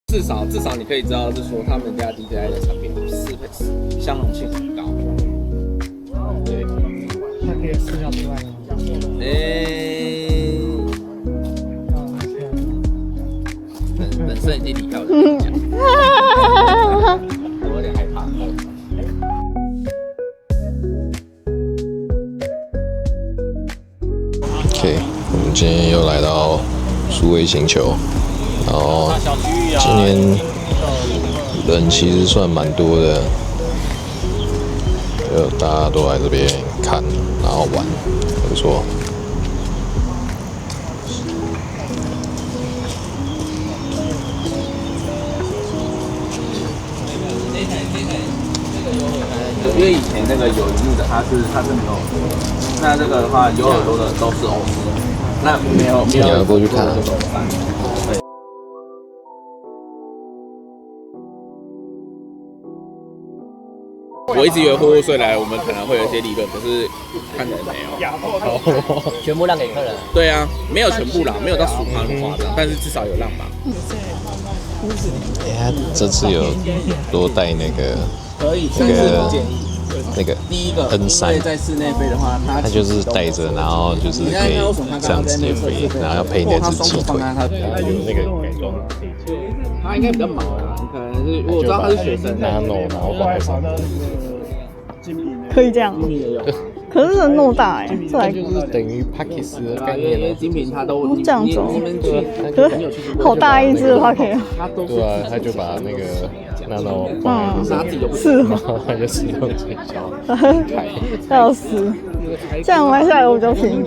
至少你可以知道是说他们家 DJI 的产品相容性很高。对，它可以4秒之外吗？本身已经离开我的讲，我有点害怕。OK， 我们今天又来到数位星球，然后今年人其实算蛮多的，就大家都来这边看，然后玩，不错。因为以前那个有荧幕的，它是没有，那这个的话有耳朵的都是欧式，那没有你要过去看啊。对。我一直以为货物税来，我们可能会有一些利润，可是看起来没有。全部让给客人。对啊，没有全部啦，没有到10%那么夸张，但是至少有让吧。他这次有多带那个。可以，但是不建议。那个第一个 N3，在室内飞的话，它就是带着，然后就是可以这样直接飞，然后要配那只鸡腿。它有那个改装，他应该比较忙啊，可能是我知道他是学生 Nano， 然后把它可以这样，可是真的那么大哎，这还就是等于 Pakis 的概因为念。精品它都这样走，可是好大一只的话可以。对啊，他就把那个 Nano 放在是，然后他就使用成效。笑死，这样玩下来我比较便宜。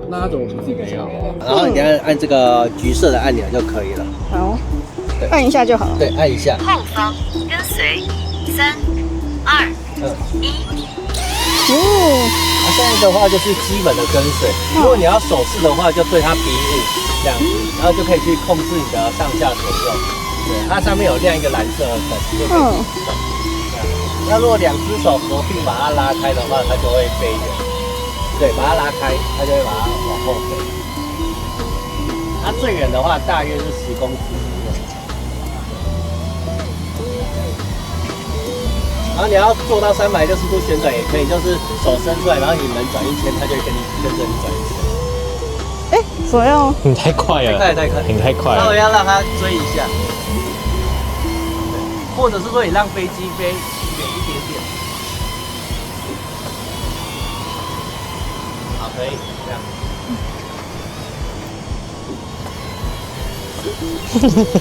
那他怎么不自己没有？然后你按这个橘色的按钮就可以了。好，按一下就好了。对，按一下。后方跟随3、2、1。现在的话就是基本的跟随，如果你要手势的话，就对它比5这样子，然后就可以去控制你的上下左右。对，它上面有亮一个蓝色的灯，就可以动。那如果2只手合并把它拉开的话，它就会飞远。对，把它拉开，它就会把它往后飞。它最远的话大约是10公尺左右。然后你要做到360度旋转也可以，就是手伸出来，然后你门转1圈，它就会跟着你转1圈。哎，手要你太快了，太快，你太快稍微了。要让它追一下，或者是说你让飞机飞远一点点。好，可以这样。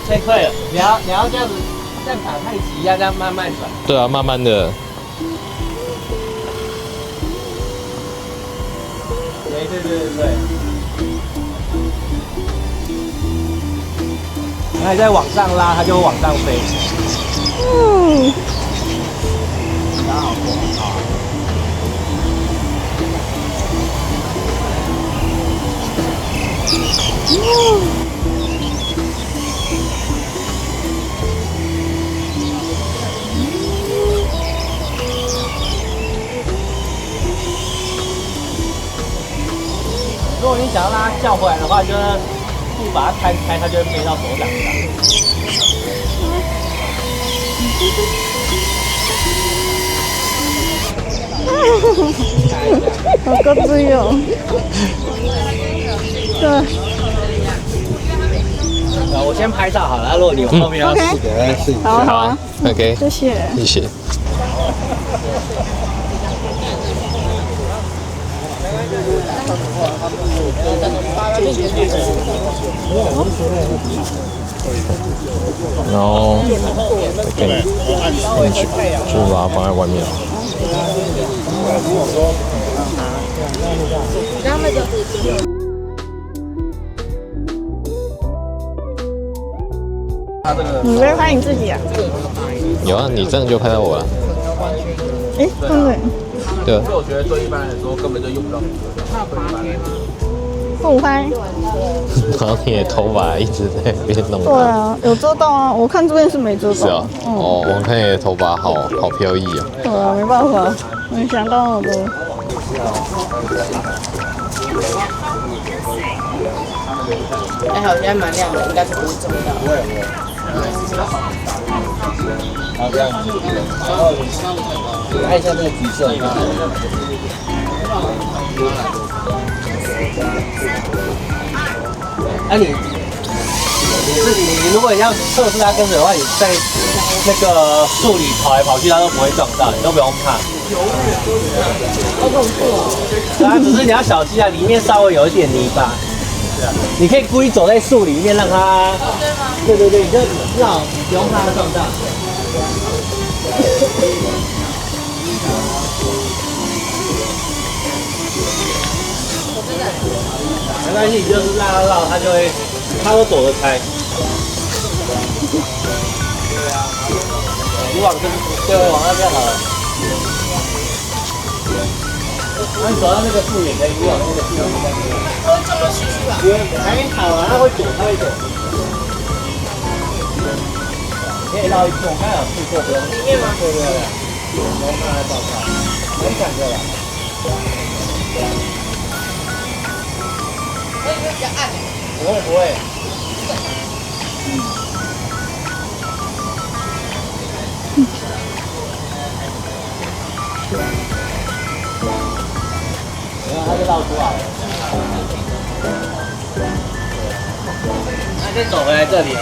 太快了，你要这样子。像打太极一样，这样慢慢转。对啊，慢慢的。对。然后你再往上拉，它就会往上飞。然后如果你想要让它叫回来的话，就是不把它摊开，它就会飞到手掌上。好个自由。对。我先拍照好了，如果你后面要试的，试一下。好啊 OK， 谢谢。谢谢。然后可以就把它放在外面。你没拍你自己啊？有啊，你这样就拍到我了。哎，真的。对啊。所以我觉得对一般人来说根本就用不到。不拍。然后你的头发一直在那边弄。对啊，有遮到啊，我看这边是没遮到。是啊。哦，我看你的头发好飘逸啊。对啊，没办法，没想到的。还好，现在蛮亮的，应该是不会中到。不会。好，这样子。然后你按一下那个橘色。你如果要测试它跟水的话，你在那个树里跑来跑去，它都不会撞到，你都不用怕。好恐怖哦！啊，只是你要小心啊，里面稍微有一点泥巴。你可以故意走在树里面，让它。对对对，你就至少不用怕它撞到。没关系，你就是让它绕，它都躲得开。你往往那边好了。那你走到那个树也可以，你往那个树那边。它会撞到树去吧？还好啊，它会躲，它会躲。可以绕一圈，我刚才有试过，不用。里面吗？对对对，我看它照看，很感觉了。会不会比较暗？不会不会。然后它就绕出来了。那就走回来这里了。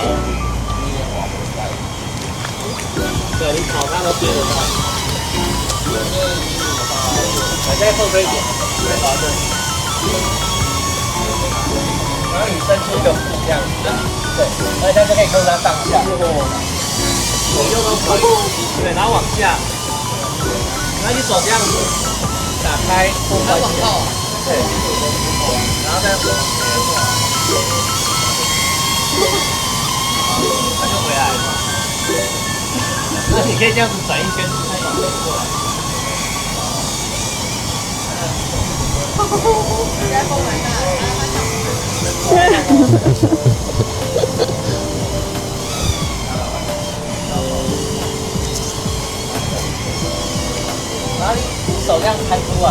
对，你跑它都追得到。再后退一点，再跑这里。然后你伸出一个腹这样子，对，而且它就可以控制它上下。左右都可以。对，然后往下，然后你手这样子打开，后关起来。对，然后再往它就回来了。那你可以这样子转一圈，它也会过来。应该风蛮大的，然后你手这样弹出来，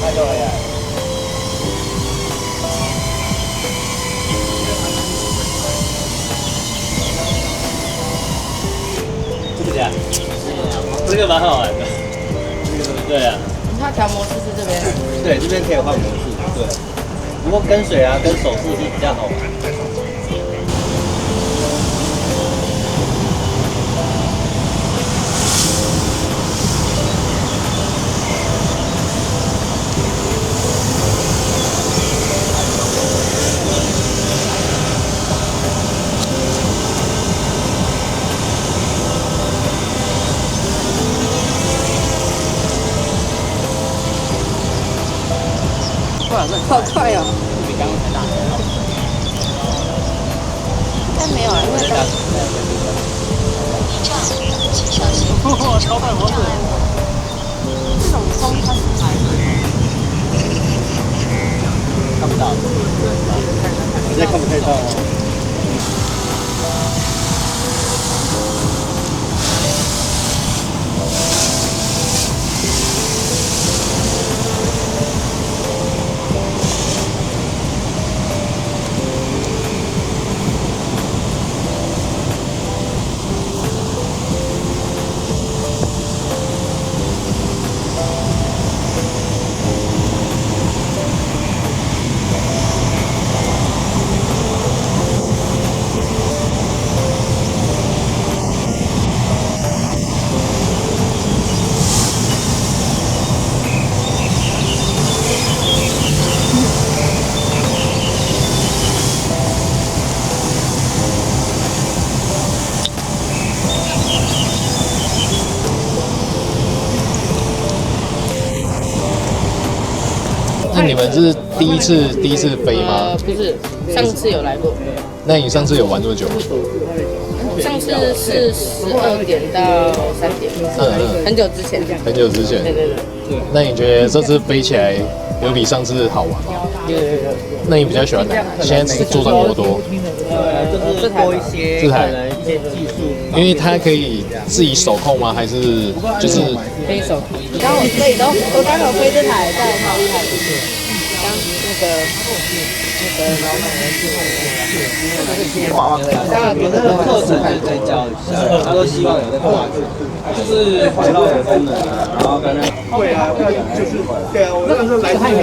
它就回来了。这个呀，这个蛮好玩的。对啊。它调模式是这边。对，这边可以换模式。对。不过跟水啊，跟手势是比较好玩。好快哦！比刚刚才大。但没有啊，因为刚。超快模式。这种风它是来的。看不到。你再看不太到哦。那你们是第一次飞吗？不是，上次有来过。那你上次有玩多久？上次是12点到3点，很久之前。很久之前。对对对。那你觉得这次飞起来有比上次好玩吗？有。那你比较喜欢哪个？现在是坐上多多。就是多一些这台一些技术，因为它可以自己手控吗？还是就是可以手控？刚我飞都，我刚好飞这台，在超厉害的。刚那个课程还在教一下，他都希望有那个就是环绕的功能啊，然后跟那个会啊，就是对啊，我那个时候来他也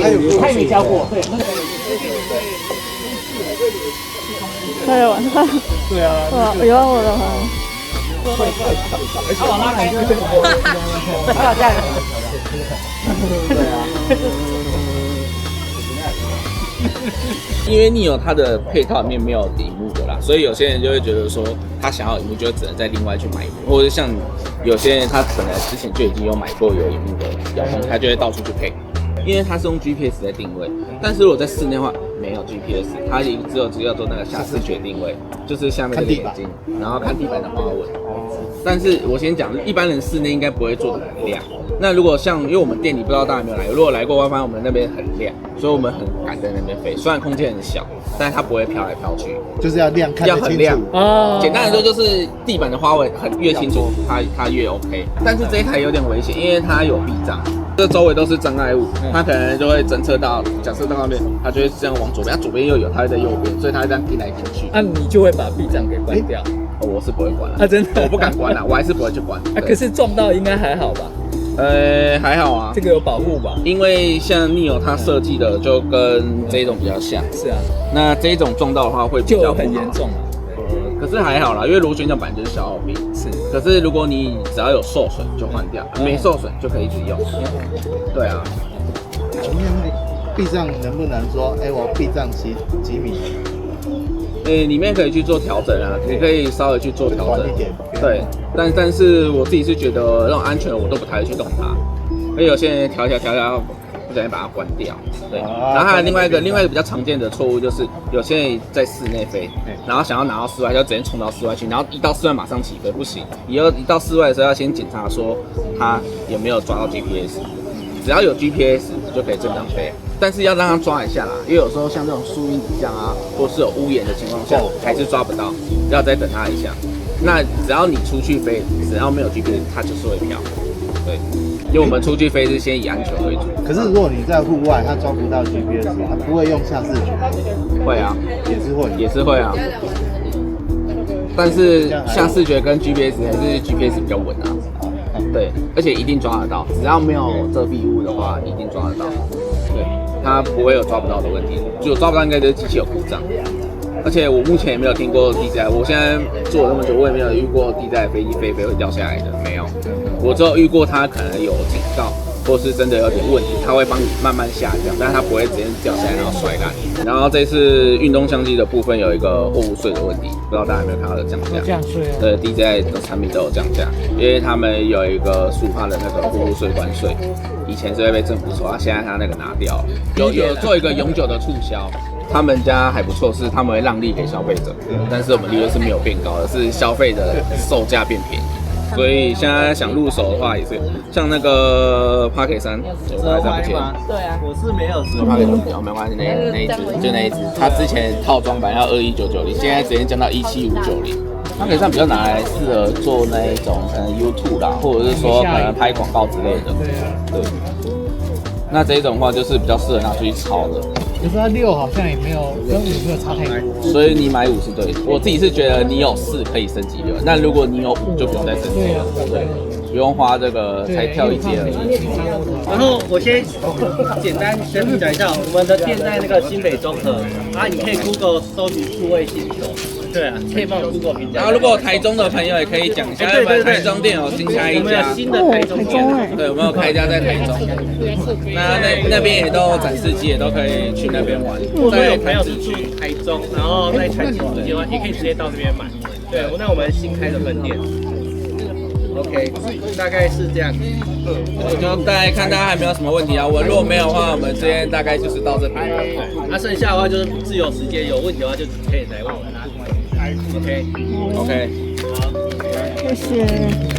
没教过，对，他在玩他。对啊，有啊，我的话。他往那来就是对啊。因为Neo它的配套里面没有荧幕的啦，所以有些人就会觉得说，他想要荧幕就只能再另外去买荧幕，或者像有些人他本来之前就已经有买过有荧幕的遥控，他就会到处去配，因为它是用 GPS 在定位。但是如果在室内的话，没有 GPS， 它只有做那个下视觉定位，就是下面的眼睛，然后看地板的花纹。但是我先讲，一般人室内应该不会做的很亮。那如果像，因为我们店里不知道大家有没有来，如果来过，会发现我们那边很亮，所以我们很敢在那边飞。虽然空间很小，但是它不会飘来飘去，就是要亮，看得清楚。要很亮哦。简单来说，就是地板的花纹越清楚，它越 OK。但是这一台有点危险，因为它有避障，这周围都是障碍物，它可能就会侦测到，假设到那边，它就会这样往左边，它左边又有，它会在右边，所以它会这样进来进去。那你就会把避障给关掉。我是不会关了，真的，我不敢关了，我还是不会去关。可是撞到应该还好吧？还好啊，这个有保护吧？因为像 Neo 它设计的就跟这种比较像。是啊，那这种撞到的话会比较很严重啊。可是还好啦，因为螺旋桨本来就是消耗品。是，可是如果你只要有受损就换掉，没受损就可以一直用。对啊。避障能不能说，我避障几米？里面可以去做调整啊，你可以稍微去做调整。对，但是我自己是觉得那种安全的我都不太会去动它，因为有些人调，不小心把它关掉。对，然后还有另外一个比较常见的错误就是有些人在室内飞，然后想要拿到室外就直接冲到室外去，然后一到室外马上起飞，不行。以后一到室外的时候要先检查说它有没有抓到 GPS， 只要有 GPS 就可以正常飞。但是要让它抓一下啦，因为有时候像这种树荫底下啊，或是有屋檐的情况下，还是抓不到，要再等它一下。那只要你出去飞，只要没有 GPS， 它就是会飘。对，因为我们出去飞是先以安全为主。可是如果你在户外，它抓不到 GPS， 它不会用下视觉。会啊，也是会啊。但是下视觉跟 GPS 还是 GPS 比较稳啊。对，而且一定抓得到，只要没有遮蔽物的话，一定抓得到。对，它不会有抓不到的问题，只有抓不到应该就是机器有故障。而且我目前也没有听过地载，我现在做了那么久，我也没有遇过地载飞机飞会掉下来的，没有。我只有遇过它可能有警告，或是真的有点问题，它会帮你慢慢下降，但是它不会直接掉下来然后摔烂。然后这次运动相机的部分有一个货物税的问题，不知道大家有没有看到的降价？降税啊？对 ，DJI 的产品都有降价，因为他们有一个10%的那个货物税关税，以前是会被政府抽，现在他那个拿掉了，有做一个永久的促销。他们家还不错，是他们会让利给消费者，但是我们利润是没有变高的，是消费的售价变便宜。所以现在想入手的话，也是像那个 Pocket 3，我还在不见。对啊，我是没有使用 Pocket 3，没关系，那一只就那一只，它之前套装版要21990，现在直接降到17590。Pocket 3比较拿来适合做那一种可能 YouTube 啦，或者是说可能拍广告之类的。对。那这一种的话就是比较适合拿出去抄的。可是它6好像也没有跟5没有差太多，所以你买5是对的。我自己是觉得你有4可以升级6，那如果你有5就不用再升级了，对，不用花这个才跳一阶而已。然后我先简单跟你讲一下，我们的店在那个新北中和，你可以 Google 搜寻数位星球。对啊，可以帮我 Google 评价。然后如果台中的朋友也可以讲一下，对，台中店有新开一家，新的台中店，对，我们有开一家在台中，那边也都有展示机，也都可以去那边玩。如果有朋友是住台中，然后在台中的话，也可以直接到这边买。对，那我们新开的分店。OK， 大概是这样。我就大概看大家还没有什么问题啊。如果没有的话，我们今天大概就是到这边。剩下的话就是自由时间，有问题的话就可以来问我。OK， 好，谢谢。